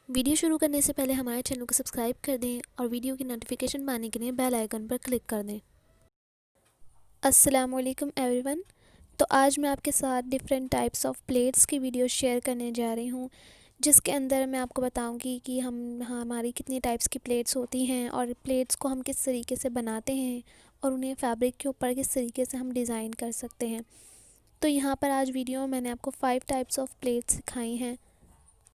Video शुरू करने से पहले हमारे चैनल को सब्सक्राइब कर दें और वीडियो की नोटिफिकेशन पाने के लिए बेल आइकन पर क्लिक कर दें। अस्सलाम वालेकुम एवरीवन। तो आज मैं आपके साथ डिफरेंट टाइप्स ऑफ प्लेट्स की वीडियो शेयर करने जा रही हूँ, जिसके अंदर मैं आपको बताऊंगी कि हमारी कितनी टाइप्स की प्लेट्स होती हैं और प्लेट्स को हम किस तरीके से बनाते हैं और उन्हें फैब्रिक के ऊपर किस तरीके से हम डिज़ाइन कर सकते हैं। तो यहाँ पर आज वीडियो में मैंने आपको 5 टाइप्स ऑफ प्लेट्स सिखाई हैं,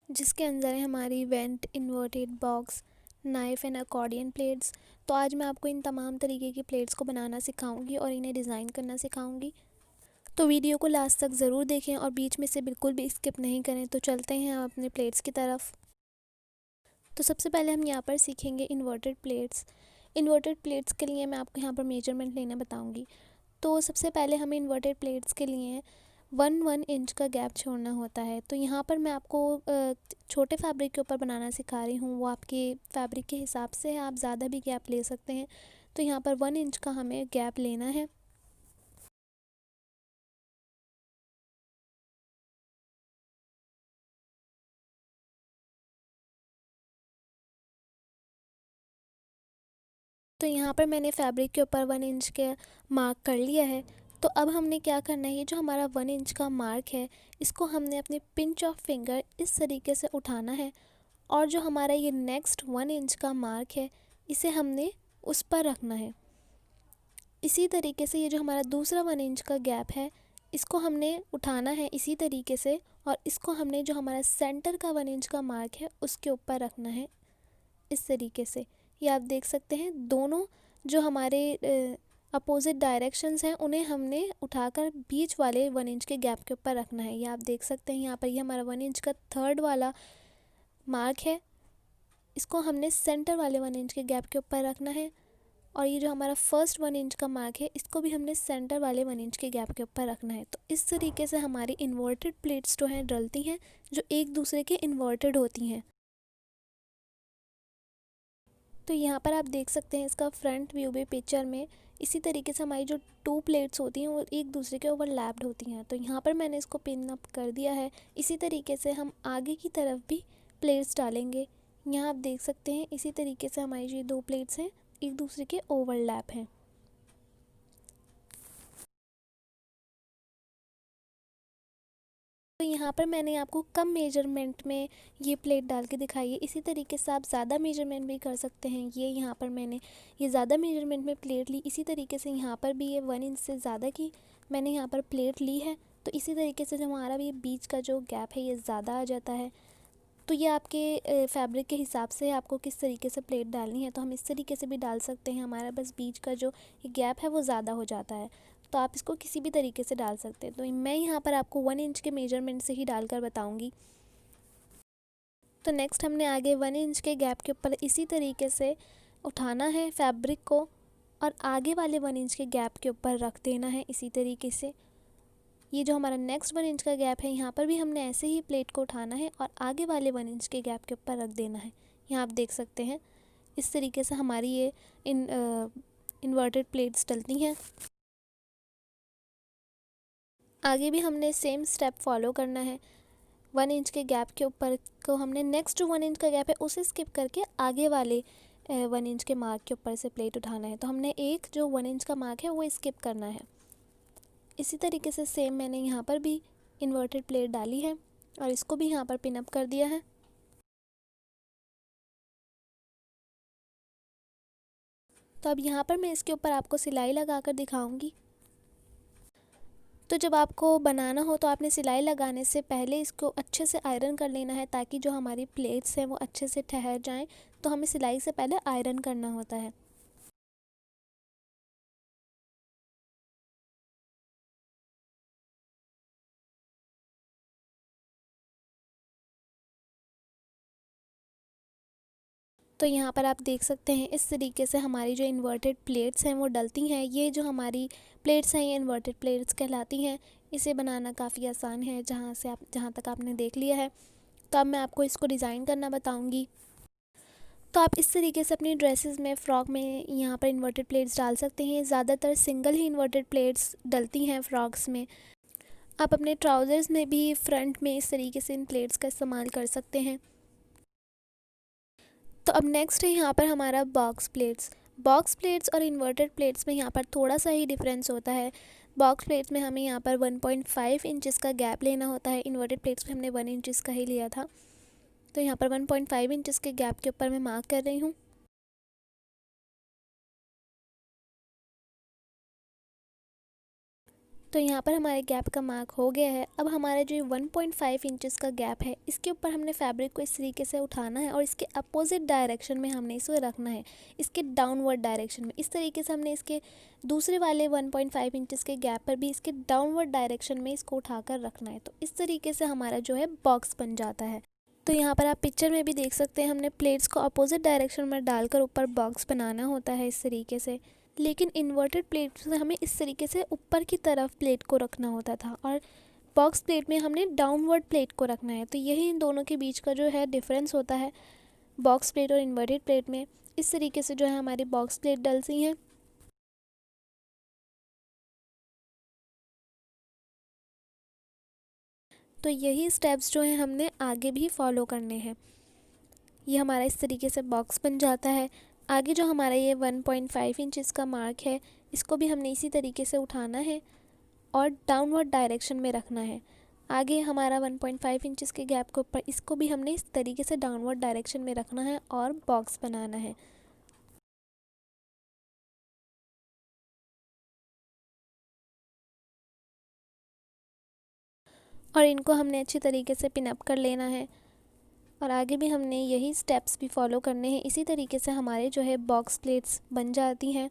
जिसके अंदर है हमारी went, inverted box, knife and accordion plates. तो आज मैं आपको इन तमाम तरीके की प्लेट्स को बनाना सिखाऊंगी और इन्हें डिज़ाइन करना सिखाऊंगी। तो वीडियो को लास्ट तक ज़रूर देखें और बीच में से बिल्कुल भी स्किप नहीं करें। तो चलते हैं हम अपने प्लेट्स की तरफ। तो सबसे पहले हम यहाँ पर सीखेंगे इन्वर्टेड प्लेट्स। इन्वर्टेड प्लेट्स के लिए मैं आपको यहाँ पर मेजरमेंट लेना बताऊँगी। तो सबसे पहले हमें इन्वर्टेड प्लेट्स के लिए 1 इंच का गैप छोड़ना होता है। तो यहाँ पर मैं आपको छोटे फैब्रिक के ऊपर बनाना सिखा रही हूँ, वो आपके फैब्रिक के हिसाब से है, आप ज़्यादा भी गैप ले सकते हैं। तो यहाँ पर 1 इंच का हमें गैप लेना है। तो यहाँ पर मैंने फैब्रिक के ऊपर 1 इंच के मार्क कर लिया है। तो अब हमने क्या करना है, ये जो हमारा 1 इंच का मार्क है, इसको हमने अपने पिंच ऑफ फिंगर इस तरीके से उठाना है और जो हमारा ये नेक्स्ट 1 इंच का मार्क है, इसे हमने उस पर रखना है। इसी तरीके से ये जो हमारा दूसरा 1 इंच का गैप है, इसको हमने उठाना है इसी तरीके से और इसको हमने जो हमारा सेंटर का 1 इंच का मार्क है उसके ऊपर रखना है इस तरीके से। ये आप देख सकते हैं, दोनों जो हमारे अपोजिट डायरेक्शंस हैं उन्हें हमने उठाकर बीच वाले 1 इंच के गैप के ऊपर रखना है। ये आप देख सकते हैं, यहाँ पर ये हमारा 1 इंच का थर्ड वाला मार्क है, इसको हमने सेंटर वाले 1 इंच के गैप के ऊपर रखना है और ये जो हमारा फर्स्ट 1 इंच का मार्क है, इसको भी हमने सेंटर वाले 1 इंच के गैप के ऊपर रखना है। तो इस तरीके से हमारी इन्वर्टेड प्लेट्स जो हैं डलती हैं, जो एक दूसरे के इन्वर्टेड होती हैं। तो यहाँ पर आप देख सकते हैं इसका फ्रंट व्यू भी पिक्चर में। इसी तरीके से हमारी जो 2 प्लेट्स होती हैं वो एक दूसरे के ओवरलैप्ड होती हैं। तो यहाँ पर मैंने इसको पिन अप कर दिया है। इसी तरीके से हम आगे की तरफ भी प्लेट्स डालेंगे। यहाँ आप देख सकते हैं, इसी तरीके से हमारी जो 2 प्लेट्स हैं एक दूसरे के ओवरलैप हैं। तो यहाँ पर मैंने आपको कम मेजरमेंट में ये प्लेट डाल के दिखाई है। इसी तरीके से आप ज़्यादा मेजरमेंट भी कर सकते हैं। ये यहाँ पर मैंने ये ज़्यादा मेजरमेंट में प्लेट ली। इसी तरीके से यहाँ पर भी ये 1 इंच से ज़्यादा की मैंने यहाँ पर प्लेट ली है। तो इसी तरीके से जो हमारा भी बीच का जो गैप है ये ज़्यादा आ जाता है। तो ये आपके फैब्रिक के हिसाब से आपको किस तरीके से प्लेट डालनी है। तो हम इस तरीके से भी डाल सकते हैं, हमारा बस बीच का जो गैप है वो ज़्यादा हो जाता है। तो आप इसको किसी भी तरीके से डाल सकते हैं। तो मैं यहाँ पर आपको 1 इंच के मेजरमेंट से ही डालकर बताऊँगी। तो नेक्स्ट हमने आगे 1 इंच के गैप के ऊपर इसी तरीके से उठाना है फैब्रिक को और आगे वाले 1 इंच के गैप के ऊपर रख देना है इसी तरीके से। ये जो हमारा नेक्स्ट 1 इंच का गैप है, यहाँ पर भी हमने ऐसे ही प्लेट को उठाना है और आगे वाले 1 इंच के गैप के ऊपर रख देना है। यहाँ आप देख सकते हैं, इस तरीके से हमारी ये इन्वर्टेड प्लेट्स डलती हैं। आगे भी हमने सेम स्टेप फॉलो करना है। 1 इंच के गैप के ऊपर को हमने नेक्स्ट जो 1 इंच का गैप है उसे स्किप करके आगे वाले 1 इंच के मार्क के ऊपर से प्लेट उठाना है। तो हमने एक जो 1 इंच का मार्क है वो स्किप करना है। इसी तरीके से सेम मैंने यहाँ पर भी इन्वर्टेड प्लेट डाली है और इसको भी यहाँ पर पिन अप कर दिया है। तो अब यहाँ पर मैं इसके ऊपर आपको सिलाई लगा कर दिखाऊंगी। तो जब आपको बनाना हो तो आपने सिलाई लगाने से पहले इसको अच्छे से आयरन कर लेना है, ताकि जो हमारी प्लेट्स हैं वो अच्छे से ठहर जाएं। तो हमें सिलाई से पहले आयरन करना होता है। तो यहाँ पर आप देख सकते हैं, इस तरीके से हमारी जो इन्वर्टेड प्लेट्स हैं वो डलती हैं। ये जो हमारी प्लेट्स हैं ये इन्वर्टेड प्लेट्स कहलाती हैं। इसे बनाना काफ़ी आसान है, जहाँ तक आपने देख लिया है। तो अब मैं आपको इसको डिज़ाइन करना बताऊँगी। तो आप इस तरीके से अपनी ड्रेसेस में, फ़्रॉक में यहाँ पर इन्वर्टेड प्लेट्स डाल सकते हैं। ज़्यादातर सिंगल ही इन्वर्टेड प्लेट्स डलती हैं फ़्रॉक्स में। आप अपने ट्राउज़र्स में भी फ्रंट में इस तरीके से इन प्लेट्स का इस्तेमाल कर सकते हैं। तो अब नेक्स्ट है यहाँ पर हमारा बॉक्स प्लेट्स। बॉक्स प्लेट्स और इन्वर्टेड प्लेट्स में यहाँ पर थोड़ा सा ही डिफरेंस होता है। बॉक्स प्लेट्स में हमें यहाँ पर 1.5 इंचज़ का गैप लेना होता है, इन्वर्टेड प्लेट्स में हमने 1 इंचज़ का ही लिया था। तो यहाँ पर 1.5 इंचज़ के गैप के ऊपर मैं मार्क कर रही हूँ। तो यहाँ पर हमारे गैप का मार्क हो गया है। अब हमारा जो 1.5 इंचज़ का गैप है, इसके ऊपर हमने फैब्रिक को इस तरीके से उठाना है और इसके अपोजिट डायरेक्शन में हमने इसे रखना है, इसके डाउनवर्ड डायरेक्शन में। इस तरीके से हमने इसके दूसरे वाले 1.5 इंचज़ के गैप पर भी इसके डाउनवर्ड डायरेक्शन में इसको उठाकर रखना है। तो इस तरीके से हमारा जो है बॉक्स बन जाता है। तो यहाँ पर आप पिक्चर में भी देख सकते हैं, हमने प्लेट्स को अपोजिट डायरेक्शन में डालकर ऊपर बॉक्स बनाना होता है इस तरीके से। लेकिन इन्वर्टेड प्लेट से हमें इस तरीके से ऊपर की तरफ प्लेट को रखना होता था और बॉक्स प्लेट में हमने डाउनवर्ड प्लेट को रखना है। तो यही इन दोनों के बीच का जो है डिफरेंस होता है बॉक्स प्लेट और इन्वर्टेड प्लेट में। इस तरीके से जो है हमारी बॉक्स प्लेट डलती हैं। तो यही स्टेप्स जो हैं हमने आगे भी फॉलो करने हैं। ये हमारा इस तरीके से बॉक्स बन जाता है। आगे जो हमारा ये 1.5 इंचज़ का मार्क है, इसको भी हमने इसी तरीके से उठाना है और डाउनवर्ड डायरेक्शन में रखना है। आगे हमारा 1.5 इंचज़ के गैप के ऊपर इसको भी हमने इस तरीके से डाउनवर्ड डायरेक्शन में रखना है और बॉक्स बनाना है। और इनको हमने अच्छी तरीके से पिन अप कर लेना है और आगे भी हमने यही स्टेप्स भी फॉलो करने हैं। इसी तरीके से हमारे जो है बॉक्स प्लेट्स बन जाती हैं।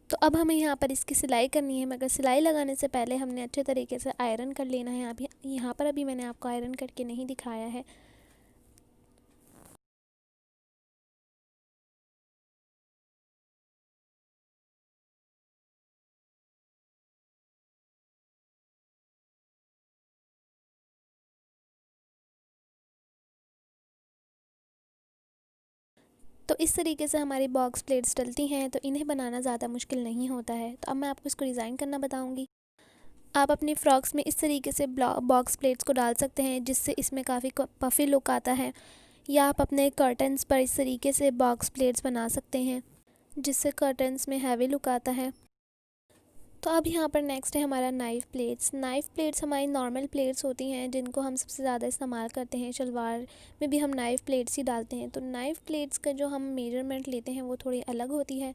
तो अब हमें यहाँ पर इसकी सिलाई करनी है, मगर सिलाई लगाने से पहले हमने अच्छे तरीके से आयरन कर लेना है। अभी यहाँ पर अभी मैंने आपको आयरन करके नहीं दिखाया है। तो इस तरीके से हमारी बॉक्स प्लेट्स डलती हैं। तो इन्हें बनाना ज़्यादा मुश्किल नहीं होता है। तो अब मैं आपको इसको डिज़ाइन करना बताऊँगी। आप अपनी फ्रॉक्स में इस तरीके से बॉक्स प्लेट्स को डाल सकते हैं, जिससे इसमें काफ़ी पफ़ी लुक आता है। या आप अपने कर्टन्स पर इस तरीके से बॉक्स प्लेट्स बना सकते हैं, जिससे कर्टन्स में हैवी लुक आता है। तो अब यहाँ पर नेक्स्ट है हमारा नाइफ़ प्लेट्स। नाइफ़ प्लेट्स हमारी नॉर्मल प्लेट्स होती हैं, जिनको हम सबसे ज़्यादा इस्तेमाल करते हैं। शलवार में भी हम नाइफ़ प्लेट्स ही डालते हैं। तो नाइफ़ प्लेट्स का जो हम मेजरमेंट लेते हैं वो थोड़ी अलग होती है।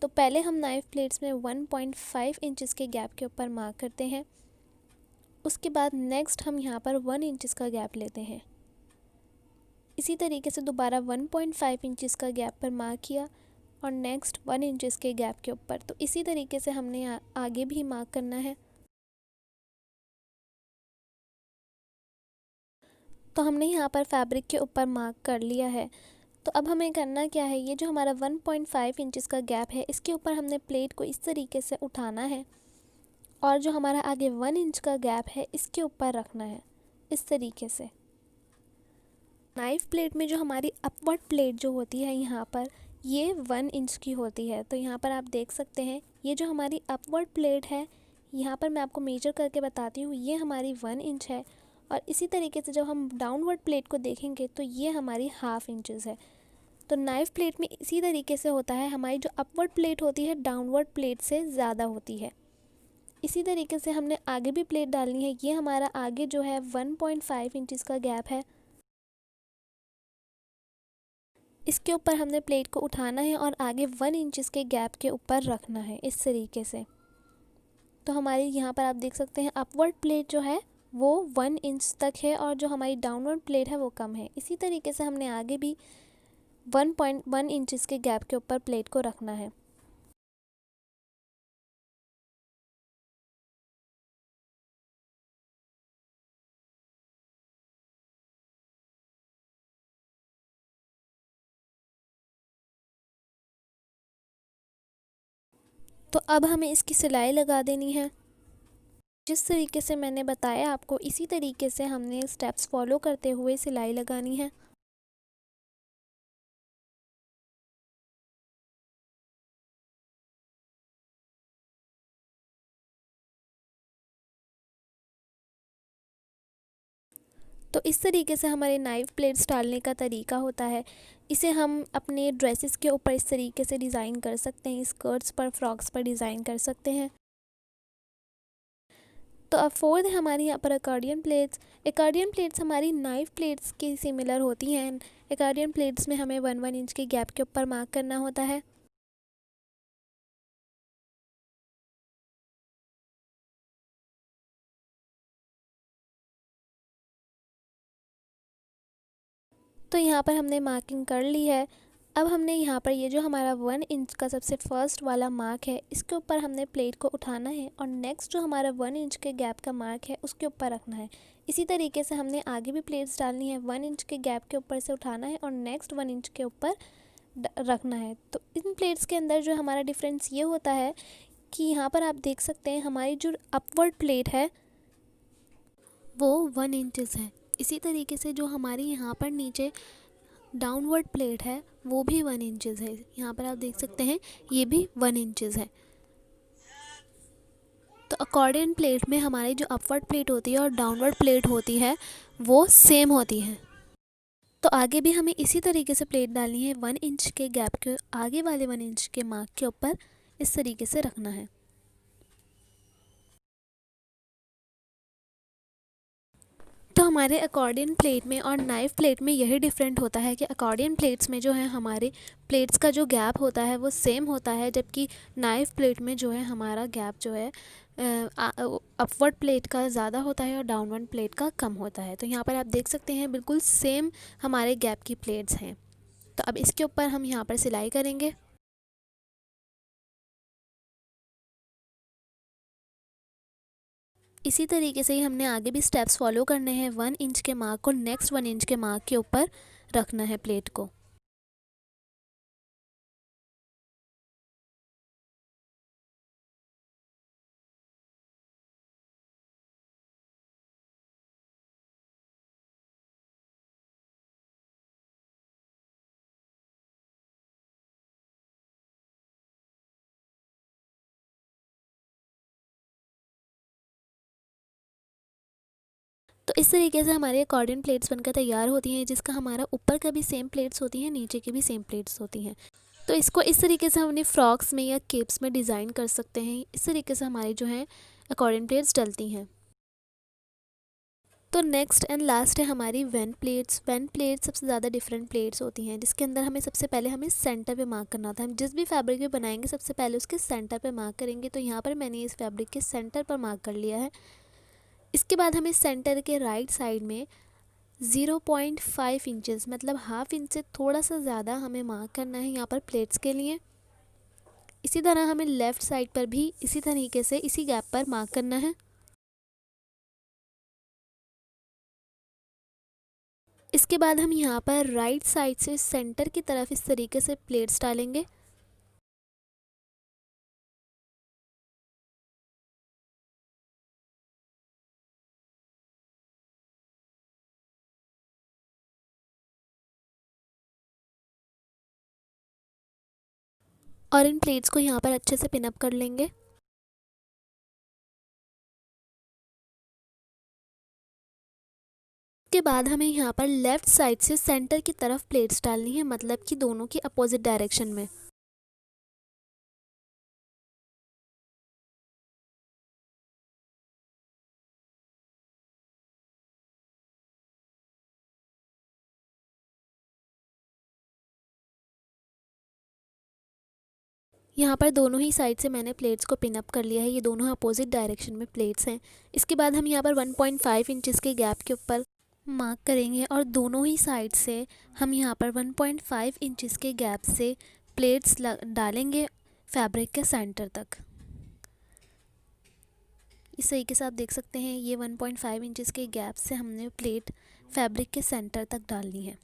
तो पहले हम नाइफ़ प्लेट्स में 1.5 इंचज़ के गैप के ऊपर मार्क करते हैं। उसके बाद नेक्स्ट हम यहाँ पर 1 इंचज़ का गैप लेते हैं। इसी तरीके से दोबारा 1.5 इंचज़ का गैप पर मार्क किया और नेक्स्ट 1 इंचज़ के गैप के ऊपर। तो इसी तरीके से हमने आगे भी मार्क करना है। तो हमने यहाँ पर फैब्रिक के ऊपर मार्क कर लिया है। तो अब हमें करना क्या है, ये जो हमारा 1.5 इंचज़ का गैप है, इसके ऊपर हमने प्लेट को इस तरीके से उठाना है और जो हमारा आगे 1 इंच का गैप है, इसके ऊपर रखना है इस तरीके से। नाइफ़ प्लेट में जो हमारी अपवर्ड प्लेट जो होती है यहाँ पर, ये 1 इंच की होती है। तो यहाँ पर आप देख सकते हैं, ये जो हमारी अपवर्ड प्लेट है, यहाँ पर मैं आपको मेजर करके बताती हूँ, ये हमारी 1 इंच है। और इसी तरीके से जब हम डाउनवर्ड प्लेट को देखेंगे तो ये हमारी हाफ़ इंचज़ है। तो नाइफ़ प्लेट में इसी तरीके से होता है, हमारी जो अपवर्ड प्लेट होती है डाउनवर्ड प्लेट से ज़्यादा होती है। इसी तरीके से हमने आगे भी प्लेट डालनी है। ये हमारा आगे जो है 1.5 इंचज़ का गैप है, इसके ऊपर हमने प्लेट को उठाना है और आगे 1 इंचज़ के गैप के ऊपर रखना है इस तरीके से। तो हमारी यहाँ पर आप देख सकते हैं अपवर्ड प्लेट जो है वो 1 इंच तक है और जो हमारी डाउनवर्ड प्लेट है वो कम है। इसी तरीके से हमने आगे भी 1.1 इंचज़ के गैप के ऊपर प्लेट को रखना है। तो अब हमें इसकी सिलाई लगा देनी है। जिस तरीके से मैंने बताया आपको, इसी तरीके से हमने स्टेप्स फॉलो करते हुए सिलाई लगानी है। तो इस तरीके से हमारे नाइफ प्लेट्स डालने का तरीका होता है। इसे हम अपने ड्रेसेस के ऊपर इस तरीके से डिज़ाइन कर सकते हैं, स्कर्ट्स पर, फ्रॉक्स पर डिज़ाइन कर सकते हैं। तो अब फोर्थ है हमारी यहाँ पर अकॉर्डियन प्लेट्स। अकॉर्डियन प्लेट्स हमारी नाइफ प्लेट्स के सिमिलर होती हैं। अकॉर्डियन प्लेट्स में हमें 1-1 इंच के गैप के ऊपर मार्क करना होता है। तो यहाँ पर हमने मार्किंग कर ली है। अब हमने यहाँ पर ये जो हमारा 1 इंच का सबसे फर्स्ट वाला मार्क है, इसके ऊपर हमने प्लेट को उठाना है और नेक्स्ट जो हमारा 1 इंच के गैप का मार्क है उसके ऊपर रखना है। इसी तरीके से हमने आगे भी प्लेट्स डालनी है। 1 इंच के गैप के ऊपर से उठाना है और नेक्स्ट 1 इंच के ऊपर रखना है। तो इन प्लेट्स के अंदर जो हमारा डिफरेंस ये होता है कि यहाँ पर आप देख सकते हैं हमारी जो अपवर्ड प्लेट है वो 1 इंचज़ है। इसी तरीके से जो हमारी यहाँ पर नीचे डाउनवर्ड प्लेट है वो भी 1 इंचज़ है। यहाँ पर आप देख सकते हैं ये भी 1 इंचज़ है। तो अकॉर्डियन प्लेट में हमारी जो अपवर्ड प्लेट होती है और डाउनवर्ड प्लेट होती है वो सेम होती है। तो आगे भी हमें इसी तरीके से प्लेट डालनी है। 1 इंच के गैप के आगे वाले 1 इंच के मार्क के ऊपर इस तरीके से रखना है। तो हमारे अकॉर्डियन प्लेट में और नाइफ प्लेट में यही डिफरेंट होता है कि अकॉर्डियन प्लेट्स में जो है हमारे प्लेट्स का जो गैप होता है वो सेम होता है, जबकि नाइफ प्लेट में जो है हमारा गैप जो है अपवर्ड प्लेट का ज़्यादा होता है और डाउनवर्ड प्लेट का कम होता है। तो यहाँ पर आप देख सकते हैं बिल्कुल सेम हमारे गैप की प्लेट्स हैं। तो अब इसके ऊपर हम यहाँ पर सिलाई करेंगे। इसी तरीके से ही हमने आगे भी स्टेप्स फॉलो करने हैं। 1 इंच के मार्क को नेक्स्ट 1 इंच के मार्क के ऊपर रखना है प्लेट को। तो इस तरीके से हमारे अकॉर्डियन प्लेट्स बनकर तैयार होती हैं, जिसका हमारा ऊपर का भी सेम प्लेट्स होती हैं, नीचे की भी सेम प्लेट्स होती हैं। तो इसको इस तरीके से हम अपनी फ्रॉक्स में या केप्स में डिज़ाइन कर सकते हैं। इस तरीके से हमारी जो है अकॉर्डियन प्लेट्स डलती हैं। तो नेक्स्ट एंड लास्ट है हमारी वेन प्लेट्स। वेन प्लेट्स सबसे ज़्यादा डिफरेंट प्लेट्स होती हैं, जिसके अंदर हमें सबसे पहले हमें सेंटर पे मार्क करना था। हम जिस भी फैब्रिक पे बनाएंगे सबसे पहले उसके सेंटर पे मार्क करेंगे। तो यहाँ पर मैंने इस फैब्रिक के सेंटर पर मार्क कर लिया है। इसके बाद हमें सेंटर के राइट साइड में 0.5 इंचज़ मतलब हाफ इंच से थोड़ा सा ज़्यादा हमें मार्क करना है यहाँ पर प्लेट्स के लिए। इसी तरह हमें लेफ़्ट साइड पर भी इसी तरीके से इसी गैप पर मार्क करना है। इसके बाद हम यहाँ पर राइट साइड से सेंटर की तरफ इस तरीके से प्लेट्स डालेंगे। और इन प्लेट्स को यहाँ पर अच्छे से पिन अप कर लेंगे। उसके बाद हमें यहाँ पर लेफ़्ट साइड से सेंटर की तरफ प्लेट्स डालनी है, मतलब कि दोनों की अपोजिट डायरेक्शन में। यहाँ पर दोनों ही साइड से मैंने प्लेट्स को पिन अप कर लिया है। ये दोनों अपोजिट डायरेक्शन में प्लेट्स हैं। इसके बाद हम यहाँ पर 1.5 इंचज़ के गैप के ऊपर मार्क करेंगे और दोनों ही साइड से हम यहाँ पर 1.5 इंचज़ के गैप से प्लेट्स डालेंगे फैब्रिक के सेंटर तक। इस तरीके से आप देख सकते हैं ये 1.5 इंचज़ के गैप से हमने प्लेट फैब्रिक के सेंटर तक डालनी है।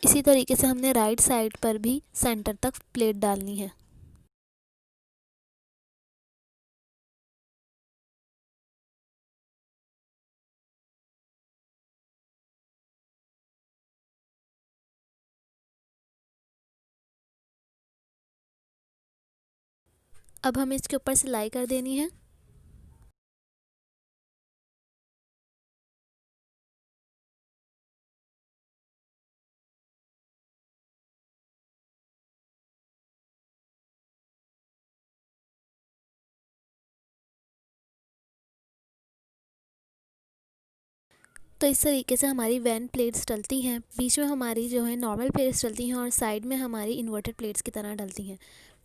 इसी तरीके से हमने राइट साइड पर भी सेंटर तक प्लेट डालनी है। अब हमें इसके ऊपर सिलाई कर देनी है। तो इस तरीके से हमारी वैन प्लेट्स डलती हैं। बीच में हमारी जो है नॉर्मल प्लेट्स डलती हैं और साइड में हमारी इन्वर्टेड प्लेट्स की तरह डलती हैं।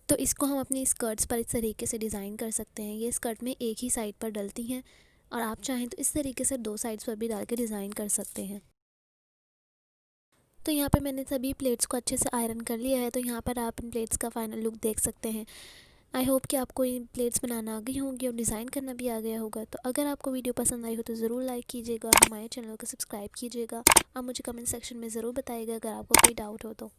तो इसको हम अपनी स्कर्ट्स पर इस तरीके से डिज़ाइन कर सकते हैं। ये स्कर्ट में एक ही साइड पर डलती हैं और आप चाहें तो इस तरीके से 2 साइड्स पर भी डाल के डिज़ाइन कर सकते हैं। तो यहाँ पे मैंने सभी प्लेट्स को अच्छे से आयरन कर लिया है। तो यहाँ पर आप इन प्लेट्स का फाइनल लुक देख सकते हैं। आई होप कि आपको ये प्लेट्स बनाना आ गई होंगी और डिज़ाइन करना भी आ गया होगा। तो अगर आपको वीडियो पसंद आई हो तो ज़रूर लाइक कीजिएगा और हमारे चैनल को सब्सक्राइब कीजिएगा और मुझे कमेंट सेक्शन में ज़रूर बताइएगा अगर आपको कोई डाउट हो तो।